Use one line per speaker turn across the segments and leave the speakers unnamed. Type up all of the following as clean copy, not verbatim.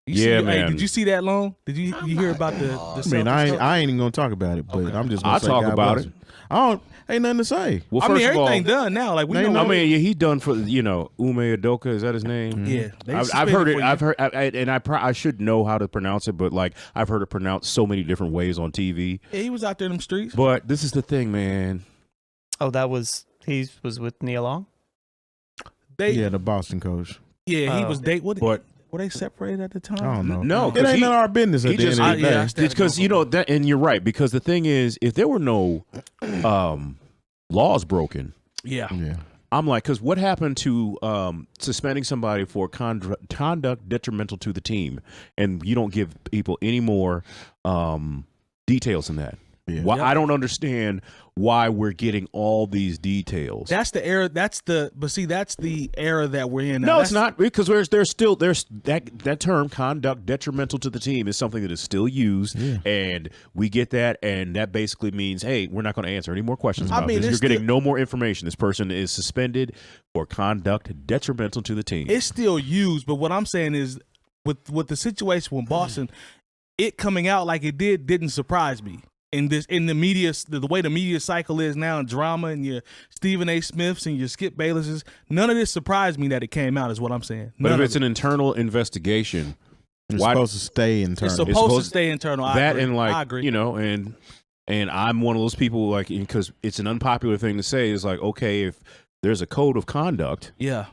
Yeah, man.
Hey, did you see that Long? Did you hear about the
I mean, I ain't even gonna talk about it, but I'm just gonna
I'll
say
talk
God
about
bless
it.
him. I don't. Ain't nothing to say.
Well,
I
first
mean,
of all,
everything done now. Like we know.
I mean, yeah, he's done for Ime Udoka. Is that his name?
Yeah,
I've heard it. I've heard, and I should know how to pronounce it, but like I've heard it pronounced so many different ways on TV.
Yeah, he was out there in them streets.
But this is the thing, man.
Oh, he was with Nia Long.
The Boston coach.
Yeah, he was
But
were they separated at the time?
I don't know.
No,
it ain't none of our business at the end of the day.
Yeah,
because that, and you're right. Because the thing is, if there were no laws broken,
yeah.
I'm like, because what happened to suspending somebody for conduct detrimental to the team, and you don't give people any more details than that.
Yeah.
Why, I don't understand why we're getting all these details.
That's the era. That's the era that we're in now.
No, it's not, because there's still that term conduct detrimental to the team is something that is still used, and we get that, and that basically means, hey, we're not going to answer any more questions about this. You're getting no more information. This person is suspended for conduct detrimental to the team.
It's still used, but what I'm saying is, with the situation with Boston, it coming out like it didn't surprise me. In the media, the way the media cycle is now, and drama, and your Stephen A. Smiths and your Skip Baylesses, none of this surprised me that it came out. Is what I'm saying.
But if it's an internal investigation,
it's supposed to stay internal.
It's supposed to stay internal. I agree.
And I'm one of those people, like, because it's an unpopular thing to say, is like, okay, if there's a code of conduct, it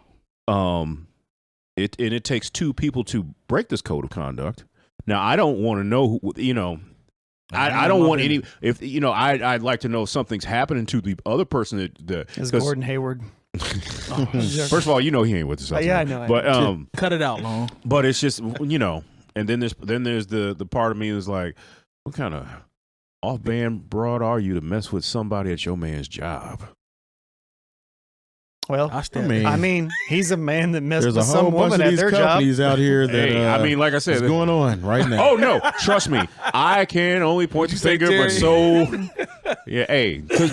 takes two people to break this code of conduct. Now, I don't want to know who, I don't want any. If I'd like to know if something's happening to the other person.
Is Gordon Hayward?
First of all, he ain't with us.
Yeah, I know.
But
cut it out, Long.
But it's just and then there's the part of me is like, what kind of off-band broad are you to mess with somebody at your man's job?
Well, I mean, he's a man that messed with
some
some woman
at their job. There's a whole bunch of these companies out here that
I mean, like I said,
what's going on right now?
Oh no, trust me, I can only point the finger, but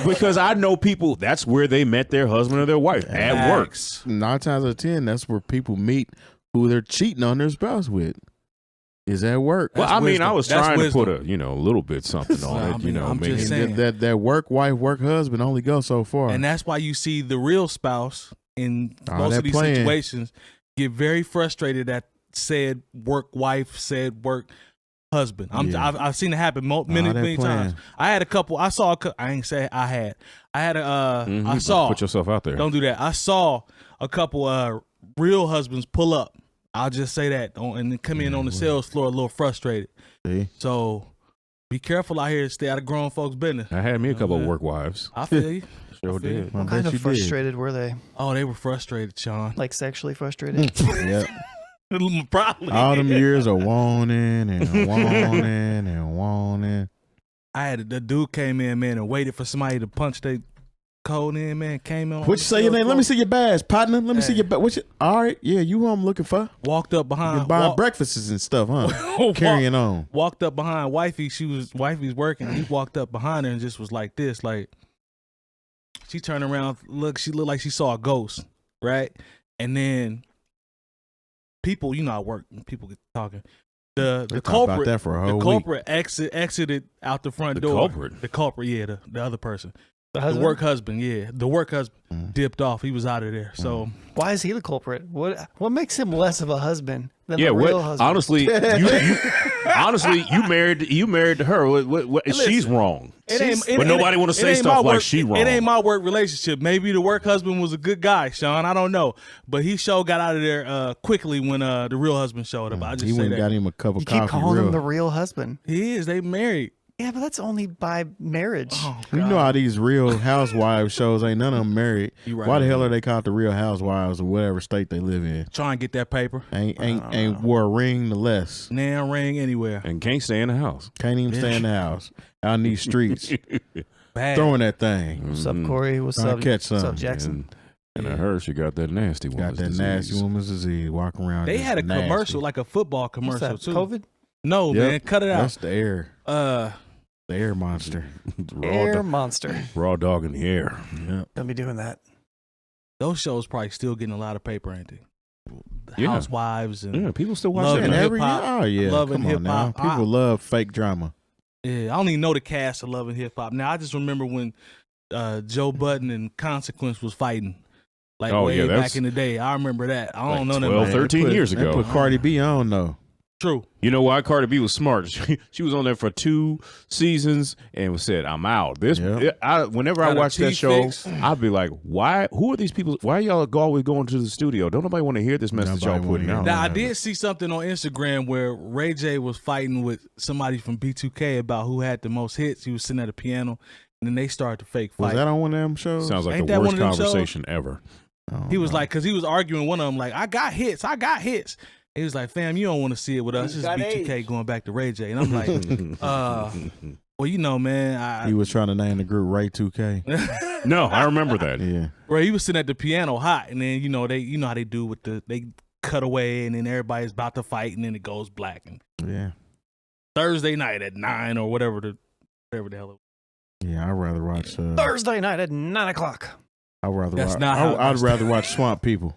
because I know people. That's where they met their husband or their wife at work.
9 times out of 10, that's where people meet who they're cheating on their spouse with. Is at work.
Well, I mean, I was trying to put a little bit something on it.
I'm just saying
that work wife, work husband only goes so far,
and that's why you see the real spouse in most of these situations get very frustrated at said work wife, said work husband. I've seen it happen many times. I had a couple. I saw. I ain't say I had. I had a. I saw.
Put yourself out there.
Don't do that. I saw a couple real husbands pull up. I'll just say that, and then come in on the sales floor a little frustrated.
See?
So be careful out here. Stay out of grown folks' business.
I had me a couple of work wives.
I feel you.
Sure did.
What kind of frustrated were they?
Oh, they were frustrated, Sean.
Like sexually frustrated?
Yeah.
Probably.
All them years of wanting and wanting and wanting.
I had the dude came in, man, and waited for somebody to punch their code in, man. Came in.
What you say your name? Let me see your badge, partner. Let me see your badge. All right, yeah, you who I'm looking for.
Walked up behind.
Buying breakfasts and stuff, huh? Carrying on.
Walked up behind wifey. Wifey's working. He walked up behind her and just was like this, like. She turned around, she looked like she saw a ghost, right? And then people, I work, people get talking. The culprit,
that for a whole
the culprit exited out the front door. The culprit, yeah, the other person. The work husband, yeah. The work husband dipped off. He was out of there. So
why is he the culprit? What makes him less of a husband than the real husband?
Honestly, you married to her. Listen, she's wrong. But nobody want to say stuff like she wrong.
It ain't my work relationship. Maybe the work husband was a good guy, Sean. I don't know. But he got out of there quickly when the real husband showed up. I just
went and got him a cup of coffee.
You keep calling him the real husband.
He is. They married.
Yeah, but that's only by marriage.
Oh,
you know how these Real Housewives shows ain't none of them married.
Right,
why the hell are they called the Real Housewives of whatever state they live in?
Try and get that paper.
Ain't wore a ring the less.
Now ring anywhere.
And can't stay in the house.
Can't even stay in the house. Out in these streets.
Bad.
Throwing that thing.
What's up, Corey? What's up?
What's
up, Jackson?
And I heard she got that nasty woman's disease.
Got that nasty woman's disease. Walking around.
They had a commercial, like a football commercial too.
COVID?
No, man. Cut it out.
That's the air. The air monster.
Monster.
Raw dog in the air.
Yep.
Don't be doing that.
Those shows probably still getting a lot of paper, ain't they? Housewives and
people still watch
Love
that
and
every
Hip-Hop.
year. Oh yeah,
Love
come
and
on now.
Hip-Hop.
People love fake drama.
Yeah, I don't even know the cast of Love and Hip Hop. Now I just remember when Joe Budden and Consequence was fighting. Like way back in the day. I remember that. I don't know that.
12, 13 years ago.
They put Cardi B on though.
True.
You know why? Cardi B was smart. She was on there for 2 seasons and said, "I'm out." Whenever I watch that show, I'd be like, "Why? Who are these people? Why y'all always going to the studio? Don't nobody want to hear this message y'all putting out?"
Now I did see something on Instagram where Ray J was fighting with somebody from B2K about who had the most hits. He was sitting at a piano, and then they started to fake fight.
Was that on one of them shows?
Sounds like the worst conversation ever.
He was like, because he was arguing one of them, like, I got hits. He was like, fam, you don't want to see it with us. This is B2K going back to Ray J. And I'm like, well, you know, man.
He was trying to name the group Ray 2K.
No, I remember that.
Yeah.
Ray, he was sitting at the piano hot, and then, you know how they do with they cut away, and then everybody's about to fight, and then it goes black. And
yeah.
Thursday night at 9 or whatever the hell it was.
Yeah, I'd rather watch
Thursday night at 9 o'clock.
I'd rather watch Swamp People.